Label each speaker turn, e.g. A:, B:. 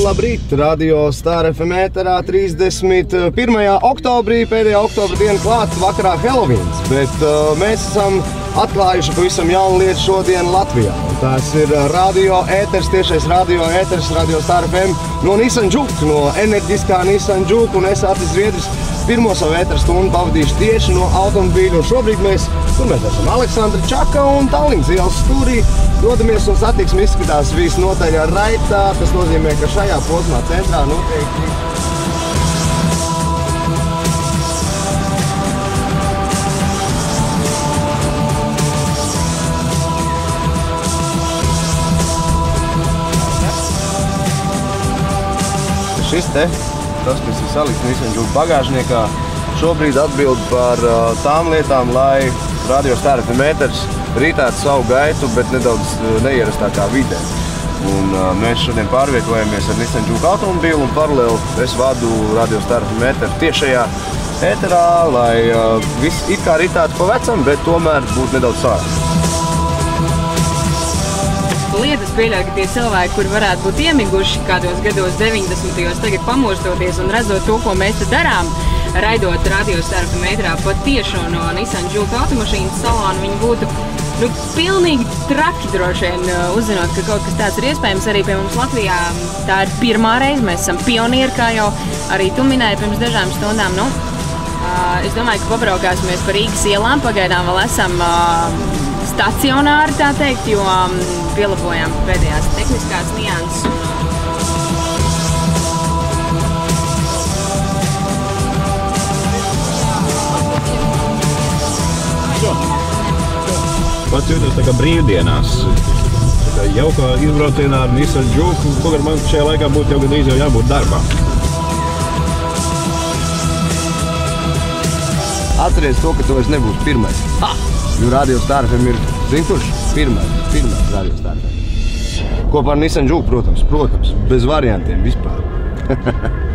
A: labrīt! Radio Star FM ēterā 31. oktobrī, pēdējā oktobra diena klāts, vakarā Heloviens, bet mēs esam atklājuši pavisam jaunu lietu šodien Latvijā. Tās ir radio ēters, tiešais radio ēters, Radio Star FM no Nissan Juke, no enerģiskā Nissan Juke, un es Artis Zviedris pirmo savu ēteru stundu pavadīšu tieši no automobīļu, un šobrīd mēs esam Aleksandra Čaka un Tallinas ielas stūrī. Dodamies un satiksme izskatās visnotaļ raitā, tas nozīmē, ka šajā posmā centrā noteikti šis te, tas, kas ir salikts Nissan Juke bagāžniekā, šobrīd atbild par tām lietām, lai Radio Star FM ēters rītētu savu gaitu, bet nedaudz neierastākā vidē. Un mēs šodien pārvietojamies ar Nissan Juke automobīlu un paralēli es vadu Radio Star FM ēteru tiešajā ēterā, lai viss it kā ritātu pa vecam, bet tomēr būtu nedaudz sārāk.
B: Lietas pieļauj, ka tie cilvēki, kuri varētu būt iemiguši kādos gados 90. tagad pamostoties un redzot to, ko mēs te darām, raidot Radio Star FM ēterā patiešo no Nissan Juke automašīnas salona, viņi būtu pilnīgi traki droši vien, uzzinot, ka kaut kas tāds ir iespējams arī pie mums Latvijā. Tā ir pirmā reize, mēs esam pionieri, kā jau arī tu minēji pirms dažām stundām. Es domāju, ka pabraukāsimies pa Rīgas ielām, pagaidām vēl esam stacionāri, tā teikt, jo pielabojām pēdējās tehniskās nianses.
C: Pats jūtos tā kā brīvdienās. Tā kā jaukā izbraucienā ar Nissan Juke, kaut kā man šajā laikā būtu jau gandrīz jābūt darbā.
A: Atceries to, ka tu vairs nebūsi pirmais. Jo Radio Star FM ir, zini kurš? Pirmais Radio Star FM. Kopā ar Nissan Juke, protams, bez variantiem vispār.